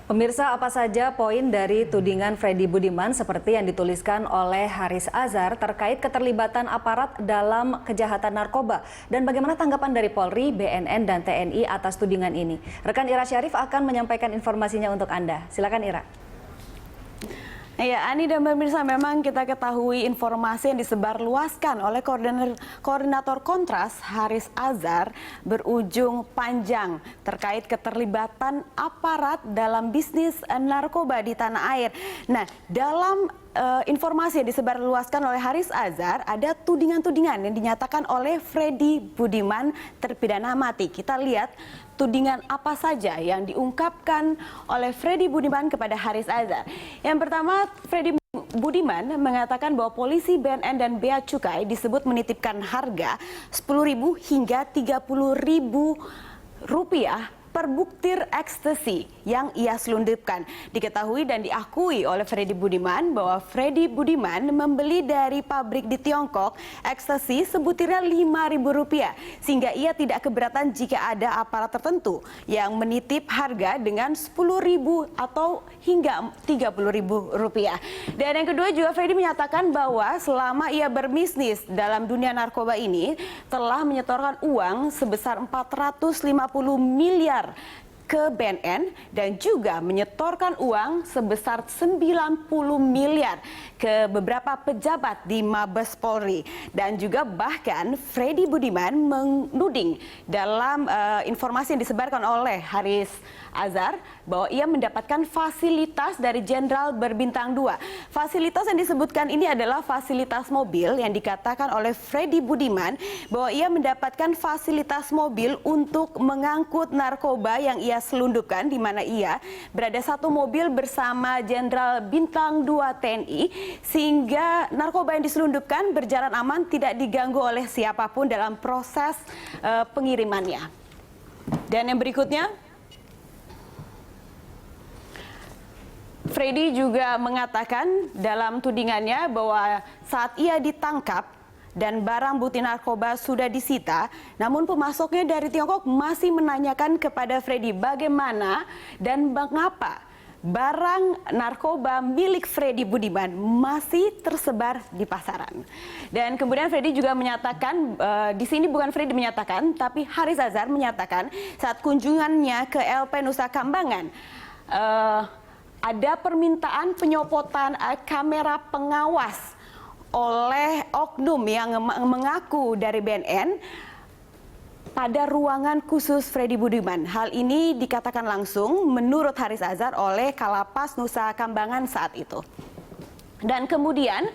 Pemirsa, apa saja poin dari tudingan Freddy Budiman seperti yang dituliskan oleh Haris Azhar terkait keterlibatan aparat dalam kejahatan narkoba? Dan bagaimana tanggapan dari Polri, BNN, dan TNI atas tudingan ini? Rekan Ira Syarif akan menyampaikan informasinya untuk Anda. Silakan Ira. Ya, Ani dan pemirsa, memang kita ketahui informasi yang disebarluaskan oleh koordinator Kontras Haris Azhar berujung panjang terkait keterlibatan aparat dalam bisnis narkoba di tanah air. Nah, dalam informasi yang disebarluaskan oleh Haris Azhar, ada tudingan-tudingan yang dinyatakan oleh Freddy Budiman terpidana mati. Kita lihat tudingan apa saja yang diungkapkan oleh Freddy Budiman kepada Haris Azhar. Yang pertama, Freddy Budiman mengatakan bahwa polisi, BNN, dan Bea Cukai disebut menitipkan harga Rp10.000 hingga Rp30.000 per butir ekstasi yang ia selundupkan. Diketahui dan diakui oleh Freddy Budiman bahwa Freddy Budiman membeli dari pabrik di Tiongkok ekstasi sebutirnya Rp5.000, sehingga ia tidak keberatan jika ada aparat tertentu yang menitip harga dengan Rp10.000 atau hingga Rp30.000. Dan yang kedua juga Freddy menyatakan bahwa selama ia berbisnis dalam dunia narkoba ini telah menyetorkan uang sebesar 450 miliar ke BNN dan juga menyetorkan uang sebesar 90 miliar ke beberapa pejabat di Mabes Polri. Dan juga bahkan Freddy Budiman menuding dalam informasi yang disebarkan oleh Haris Azhar bahwa ia mendapatkan fasilitas dari Jenderal Berbintang 2. Fasilitas yang disebutkan ini adalah fasilitas mobil yang dikatakan oleh Freddy Budiman bahwa ia mendapatkan fasilitas mobil untuk mengangkut narkoba yang ia selundupkan, di mana ia berada satu mobil bersama Jenderal Bintang 2 TNI, sehingga narkoba yang diselundupkan berjalan aman, tidak diganggu oleh siapapun dalam proses pengirimannya. Dan yang berikutnya, Freddy juga mengatakan dalam tudingannya bahwa saat ia ditangkap dan barang bukti narkoba sudah disita, namun pemasoknya dari Tiongkok masih menanyakan kepada Freddy bagaimana dan mengapa barang narkoba milik Freddy Budiman masih tersebar di pasaran. Dan kemudian Freddy juga menyatakan, di sini bukan Freddy menyatakan, tapi Haris Azhar menyatakan saat kunjungannya ke LP Nusa Kambangan, ada permintaan penyopotan kamera pengawas oleh oknum yang mengaku dari BNN pada ruangan khusus Freddy Budiman. Hal ini dikatakan langsung menurut Haris Azhar oleh Kalapas Nusa Kambangan saat itu. Dan kemudian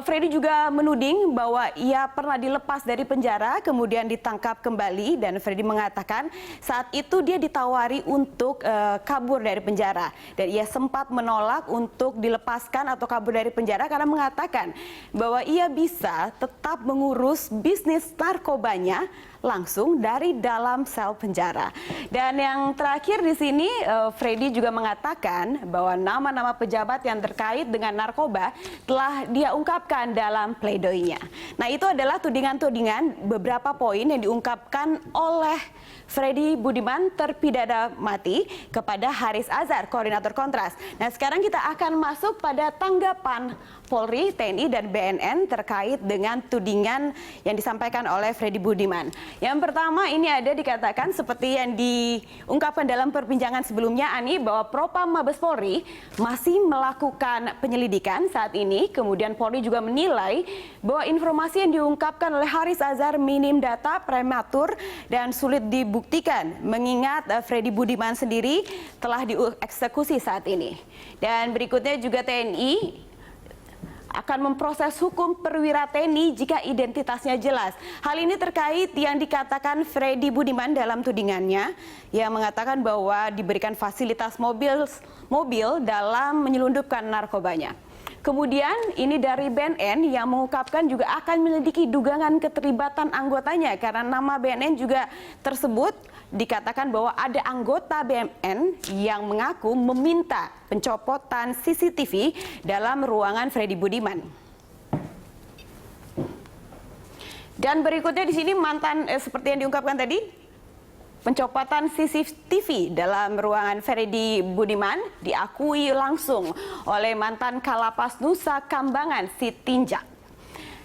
Freddy juga menuding bahwa ia pernah dilepas dari penjara, kemudian ditangkap kembali, dan Freddy mengatakan saat itu dia ditawari untuk kabur dari penjara. Dan ia sempat menolak untuk dilepaskan atau kabur dari penjara karena mengatakan bahwa ia bisa tetap mengurus bisnis narkobanya langsung dari dalam sel penjara. Dan yang terakhir di sini, Freddy juga mengatakan bahwa nama-nama pejabat yang terkait dengan narkoba telah dia ungkapkan dalam pledoinya. Nah, itu adalah tudingan-tudingan beberapa poin yang diungkapkan oleh Freddy Budiman terpidana mati kepada Haris Azhar, koordinator Kontras. Nah, sekarang kita akan masuk pada tanggapan Polri, TNI, dan BNN terkait dengan tudingan yang disampaikan oleh Freddy Budiman. Yang pertama, ini ada dikatakan seperti yang diungkapkan dalam perbincangan sebelumnya, Ani, bahwa Propam Mabes Polri masih melakukan penyelidikan saat ini. Kemudian Polri juga menilai bahwa informasi yang diungkapkan oleh Haris Azhar minim data, prematur, dan sulit dibuktikan, mengingat Freddy Budiman sendiri telah dieksekusi saat ini. Dan berikutnya juga TNI akan memproses hukum perwira TNI jika identitasnya jelas. Hal ini terkait yang dikatakan Freddy Budiman dalam tudingannya, yang mengatakan bahwa diberikan fasilitas mobil dalam menyelundupkan narkobanya. Kemudian ini dari BNN yang mengungkapkan juga akan menyelidiki dugaan keterlibatan anggotanya, karena nama BNN juga tersebut dikatakan bahwa ada anggota BNN yang mengaku meminta pencopotan CCTV dalam ruangan Freddy Budiman. Dan berikutnya di sini mantan seperti yang diungkapkan tadi, pencopotan CCTV dalam ruangan Freddy Budiman diakui langsung oleh mantan Kalapas Nusa Kambangan Sitinjak.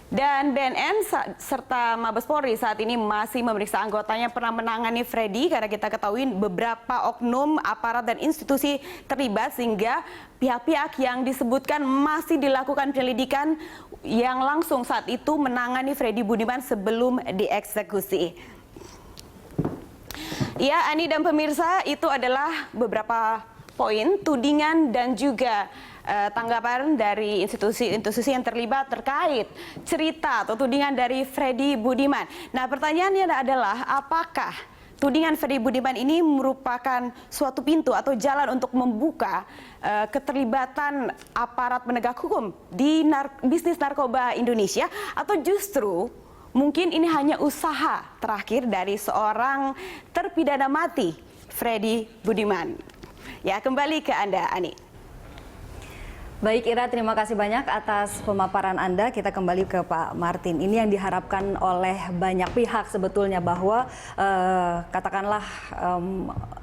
Dan BNN serta Mabes Polri saat ini masih memeriksa anggotanya pernah menangani Freddy karena kita ketahui beberapa oknum aparat dan institusi terlibat sehingga pihak-pihak yang disebutkan masih dilakukan penyelidikan yang langsung saat itu menangani Freddy Budiman sebelum dieksekusi. Ya, Ani dan pemirsa, itu adalah beberapa poin tudingan dan juga tanggapan dari institusi-institusi yang terlibat terkait cerita atau tudingan dari Freddy Budiman. Nah, pertanyaannya adalah apakah tudingan Freddy Budiman ini merupakan suatu pintu atau jalan untuk membuka keterlibatan aparat penegak hukum di bisnis narkoba Indonesia, atau justru mungkin ini hanya usaha terakhir dari seorang terpidana mati, Freddy Budiman. Ya, kembali ke Anda, Ani. Baik Ira, terima kasih banyak atas pemaparan Anda. Kita kembali ke Pak Martin. Ini yang diharapkan oleh banyak pihak sebetulnya bahwa katakanlah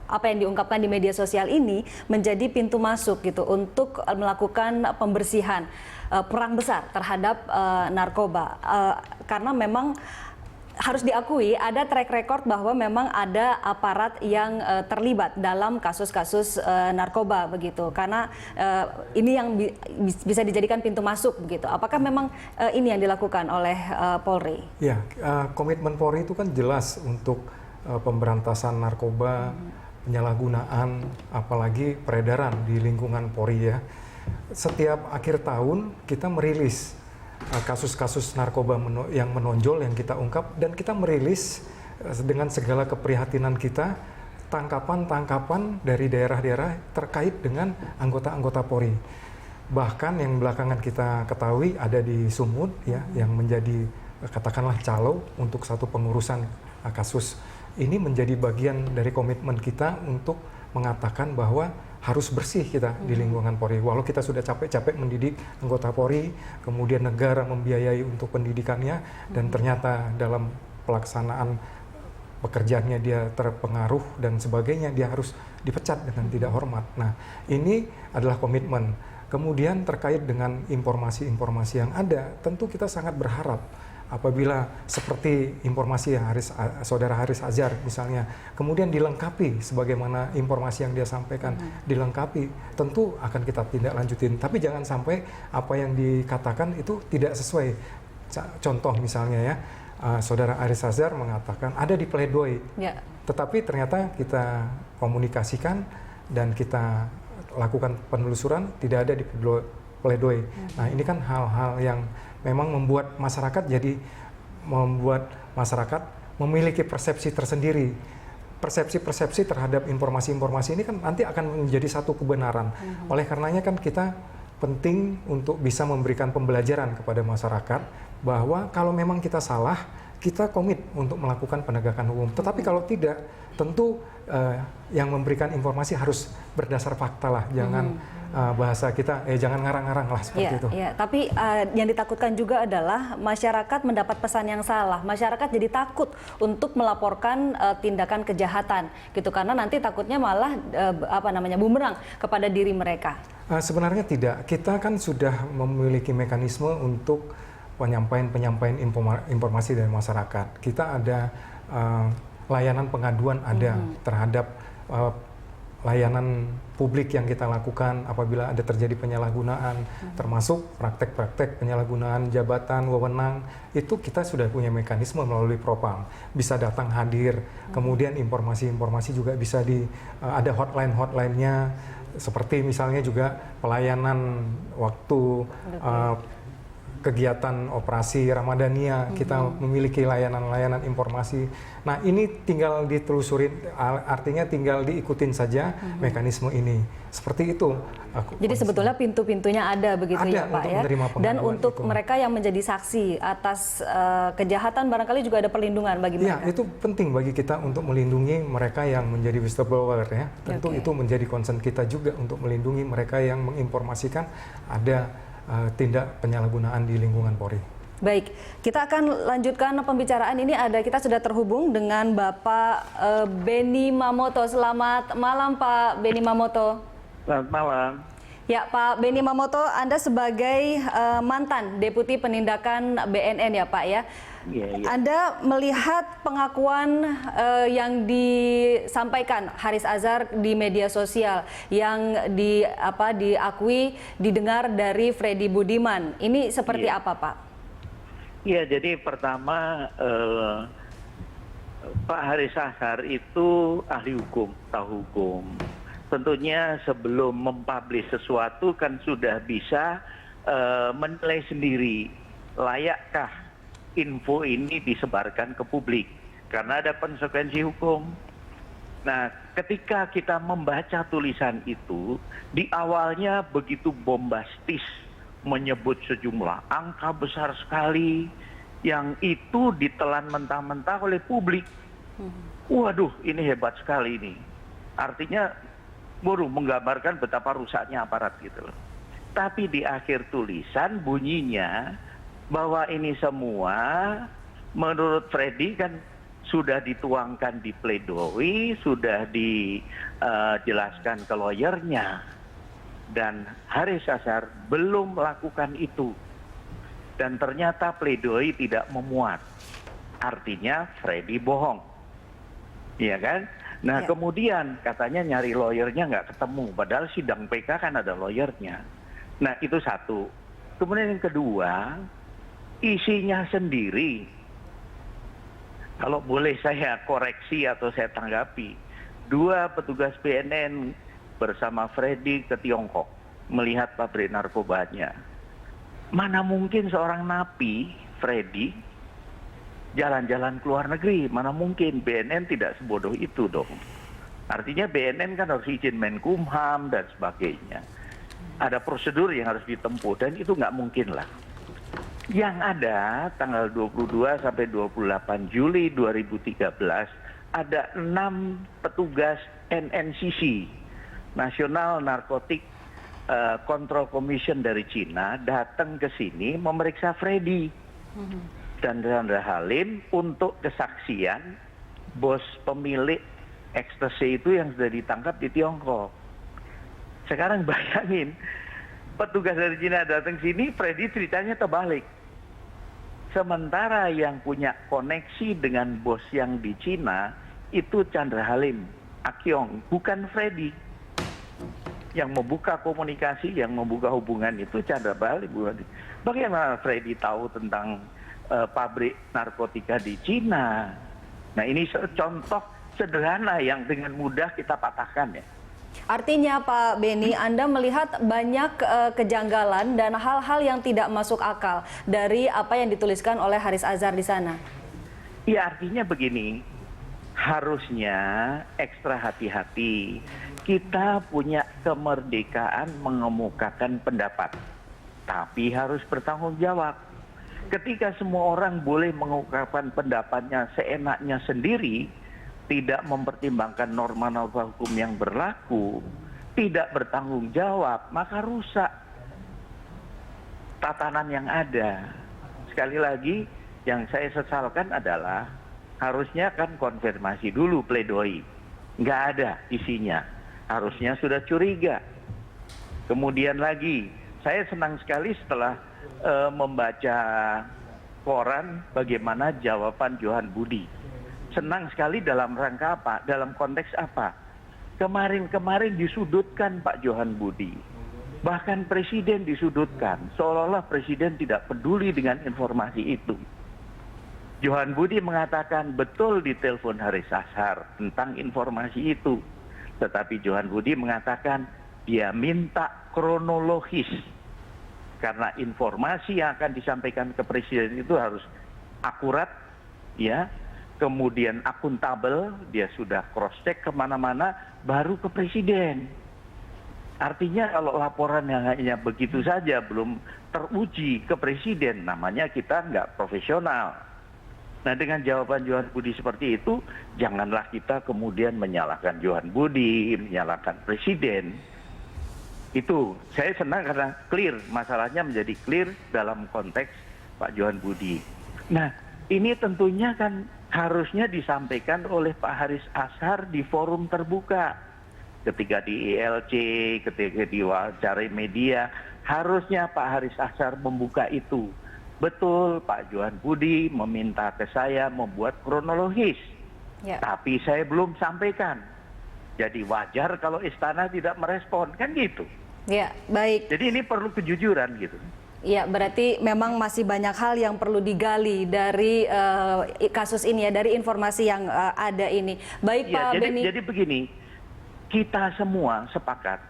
apa yang diungkapkan di media sosial ini menjadi pintu masuk gitu untuk melakukan pembersihan perang besar terhadap narkoba. Karena memang harus diakui ada track record bahwa memang ada aparat yang terlibat dalam kasus-kasus narkoba begitu, karena ini yang bisa dijadikan pintu masuk begitu. Apakah memang ini yang dilakukan oleh Polri? Ya, komitmen Polri itu kan jelas untuk pemberantasan narkoba, penyalahgunaan, apalagi peredaran di lingkungan Polri ya. Setiap akhir tahun kita merilis kasus-kasus narkoba yang menonjol yang kita ungkap, dan kita merilis dengan segala keprihatinan kita tangkapan-tangkapan dari daerah-daerah terkait dengan anggota-anggota Polri. Bahkan yang belakangan kita ketahui ada di Sumut ya, yang menjadi katakanlah calo untuk satu pengurusan kasus. Ini menjadi bagian dari komitmen kita untuk mengatakan bahwa harus bersih kita di lingkungan Polri. Walau kita sudah capek-capek mendidik anggota Polri, kemudian negara membiayai untuk pendidikannya, dan ternyata dalam pelaksanaan pekerjaannya dia terpengaruh dan sebagainya, dia harus dipecat dengan tidak hormat. Nah, ini adalah komitmen. Kemudian terkait dengan informasi-informasi yang ada, tentu kita sangat berharap apabila seperti informasi yang Saudara Haris Azhar misalnya, kemudian dilengkapi sebagaimana informasi yang dia sampaikan, dilengkapi, tentu akan kita tindak lanjutin. Tapi jangan sampai apa yang dikatakan itu tidak sesuai. Contoh misalnya ya, Saudara Haris Azhar mengatakan ada di pledoi, tetapi ternyata kita komunikasikan dan kita lakukan penelusuran, tidak ada di pledoi. Nah, ini kan hal-hal yang memang membuat masyarakat memiliki persepsi tersendiri. Persepsi-persepsi terhadap informasi-informasi ini kan nanti akan menjadi satu kebenaran. Oleh karenanya kan kita penting untuk bisa memberikan pembelajaran kepada masyarakat bahwa kalau memang kita salah, kita komit untuk melakukan penegakan hukum. Tetapi kalau tidak, tentu yang memberikan informasi harus berdasar fakta lah, jangan bahasa kita jangan ngarang-ngarang lah seperti itu. Iya, tapi yang ditakutkan juga adalah masyarakat mendapat pesan yang salah. Masyarakat jadi takut untuk melaporkan tindakan kejahatan gitu, karena nanti takutnya malah bumerang kepada diri mereka. Sebenarnya tidak. Kita kan sudah memiliki mekanisme untuk penyampaian informasi dari masyarakat. Kita ada layanan pengaduan terhadap layanan publik yang kita lakukan apabila ada terjadi penyalahgunaan, termasuk praktek-praktek penyalahgunaan jabatan, wewenang, itu kita sudah punya mekanisme melalui Propam. Bisa datang hadir, kemudian informasi-informasi juga bisa ada hotline-nya, seperti misalnya juga pelayanan waktu kegiatan operasi Ramadhania, kita memiliki layanan-layanan informasi. Nah, ini tinggal ditelusurin, artinya tinggal diikutin saja mekanisme ini. Seperti itu. Jadi sebetulnya pintu-pintunya ada begitu ya Pak ya. Dan untuk itu. Mereka yang menjadi saksi atas kejahatan barangkali juga ada perlindungan bagi mereka. Ya, itu penting bagi kita untuk melindungi mereka yang menjadi whistleblower ya. Tentu itu menjadi concern kita juga untuk melindungi mereka yang menginformasikan ada tindak penyalahgunaan di lingkungan Polri. Baik, kita akan lanjutkan pembicaraan ini. Kita sudah terhubung dengan Bapak Benny Mamoto. Selamat malam Pak Benny Mamoto. Selamat malam. Ya Pak Benny Mamoto, Anda sebagai mantan Deputi Penindakan BNN ya Pak ya. Iya. Anda melihat pengakuan yang disampaikan Haris Azhar di media sosial yang diakui didengar dari Freddy Budiman. Ini seperti apa Pak? Iya, jadi pertama Pak Haris Azhar itu ahli hukum, tahu hukum. Tentunya sebelum mempublish sesuatu kan sudah bisa menilai sendiri layakkah info ini disebarkan ke publik karena ada konsekuensi hukum. Nah, ketika kita membaca tulisan itu di awalnya begitu bombastis, menyebut sejumlah angka besar sekali yang itu ditelan mentah-mentah oleh publik. Waduh, ini hebat sekali ini. Artinya baru menggambarkan betapa rusaknya aparat gitu loh. Tapi di akhir tulisan bunyinya bahwa ini semua menurut Freddy kan sudah dituangkan di pledoi, sudah dijelaskan ke lawyernya. Dan Haris Azhar belum melakukan itu. Dan ternyata pledoi tidak memuat. Artinya Freddy bohong. Iya kan? Nah Ya. kemudian katanya nyari lawyernya nggak ketemu. Padahal sidang PK kan ada lawyernya. Nah itu satu. Kemudian yang kedua, isinya sendiri. Kalau boleh saya koreksi atau saya tanggapi. 2 petugas BNN bersama Freddy ke Tiongkok melihat pabrik narkobanya. Mana mungkin seorang napi Freddy jalan-jalan ke luar negeri? Mana mungkin? BNN tidak sebodoh itu dong. Artinya BNN kan harus izin Menkumham dan sebagainya. Ada prosedur yang harus ditempuh dan itu nggak mungkin lah. Yang ada tanggal 22 sampai 28 Juli 2013 ada 6 petugas NNCC National Narcotic Control Commission dari Cina datang ke sini memeriksa Freddy dan Chandra Halim untuk kesaksian bos pemilik ekstasi itu yang sudah ditangkap di Tiongkok. Sekarang bayangin, petugas dari Cina datang sini, Freddy ceritanya terbalik. Sementara yang punya koneksi dengan bos yang di Cina itu Chandra Halim, Akyong, bukan Freddy. Yang membuka komunikasi, yang membuka hubungan itu Chandra Halim. Bagaimana Freddy tahu tentang pabrik narkotika di Cina? Nah ini contoh sederhana yang dengan mudah kita patahkan ya. Artinya Pak Benny, Anda melihat banyak kejanggalan dan hal-hal yang tidak masuk akal dari apa yang dituliskan oleh Haris Azhar di sana. Iya, artinya begini, harusnya ekstra hati-hati. Kita punya kemerdekaan mengemukakan pendapat, tapi harus bertanggung jawab. Ketika semua orang boleh mengungkapkan pendapatnya seenaknya sendiri, tidak mempertimbangkan norma-norma hukum yang berlaku, tidak bertanggung jawab, maka rusak tatanan yang ada. Sekali lagi, yang saya sesalkan adalah harusnya kan konfirmasi dulu pledoi. Nggak ada isinya. Harusnya sudah curiga. Kemudian lagi, saya senang sekali setelah membaca koran bagaimana jawaban Johan Budi. Senang sekali dalam rangka apa? Dalam konteks apa? Kemarin-kemarin disudutkan Pak Johan Budi. Bahkan Presiden disudutkan. Seolah-olah Presiden tidak peduli dengan informasi itu. Johan Budi mengatakan betul ditelepon Haris Azhar tentang informasi itu. Tetapi Johan Budi mengatakan dia minta kronologis. Karena informasi yang akan disampaikan ke Presiden itu harus akurat, ya. Kemudian akuntabel, dia sudah cross-check kemana-mana, baru ke Presiden. Artinya kalau laporan yang hanya begitu saja belum teruji ke Presiden, namanya kita nggak profesional. Nah dengan jawaban Johan Budi seperti itu, janganlah kita kemudian menyalahkan Johan Budi, menyalahkan Presiden. Itu saya senang karena clear, masalahnya menjadi clear dalam konteks Pak Johan Budi. Nah, ini tentunya kan harusnya disampaikan oleh Pak Haris Azhar di forum terbuka. Ketika di ILC, ketika diwawancarai media, harusnya Pak Haris Azhar membuka itu. Betul, Pak Johan Budi meminta ke saya membuat kronologis. Ya. Tapi saya belum sampaikan. Jadi wajar kalau istana tidak merespon, kan gitu. Ya, baik. Jadi ini perlu kejujuran gitu. Ya, berarti memang masih banyak hal yang perlu digali dari kasus ini ya, dari informasi yang ada ini. Baik, Ya, Pak Beni. jadi begini, kita semua sepakat,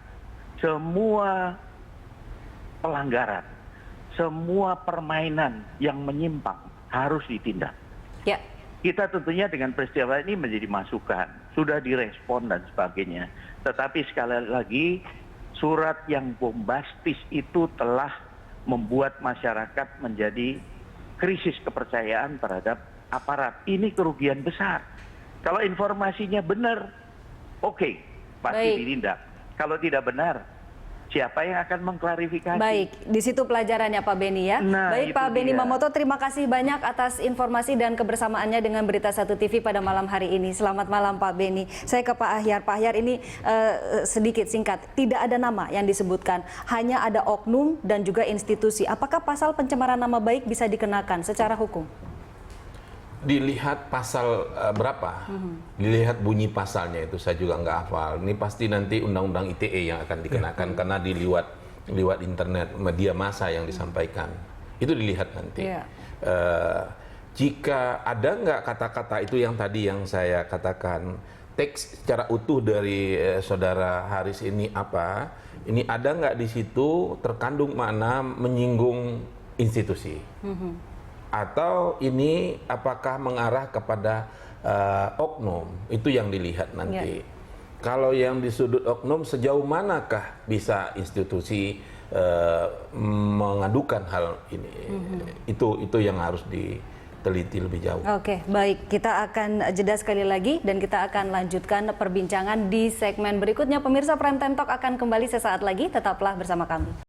semua pelanggaran, semua permainan yang menyimpang harus ditindak. Ya. Kita tentunya dengan peristiwa ini menjadi masukan, sudah direspon dan sebagainya. Tetapi sekali lagi, surat yang bombastis itu telah membuat masyarakat menjadi krisis kepercayaan terhadap aparat. Ini kerugian besar. Kalau informasinya benar, oke, pasti Baik. ditindak. Kalau tidak benar, siapa yang akan mengklarifikasi? Baik, di situ pelajarannya Pak Beni ya. Nah, Baik, itu Pak Beni dia. Mamoto, terima kasih banyak atas informasi dan kebersamaannya dengan Berita Satu TV pada malam hari ini. Selamat malam Pak Beni. Saya ke Pak Ahyar. Pak Ahyar, ini sedikit singkat, tidak ada nama yang disebutkan, hanya ada oknum dan juga institusi. Apakah pasal pencemaran nama baik bisa dikenakan secara hukum? Dilihat pasal berapa, dilihat bunyi pasalnya itu saya juga nggak hafal. Ini pasti nanti undang-undang ITE yang akan dikenakan karena lewat internet media massa yang disampaikan. Itu dilihat nanti. Iya. Jika ada nggak kata-kata itu yang tadi yang saya katakan, teks secara utuh dari saudara Haris ini apa? Ini ada nggak di situ terkandung makna menyinggung institusi? Atau ini apakah mengarah kepada oknum? Itu yang dilihat nanti. Kalau yang di sudut oknum, sejauh manakah bisa institusi mengadukan hal ini? Itu yang harus diteliti lebih jauh. Oke, baik. Kita akan jeda sekali lagi dan kita akan lanjutkan perbincangan di segmen berikutnya. Pemirsa, Prime Time Talk akan kembali sesaat lagi. Tetaplah bersama kami.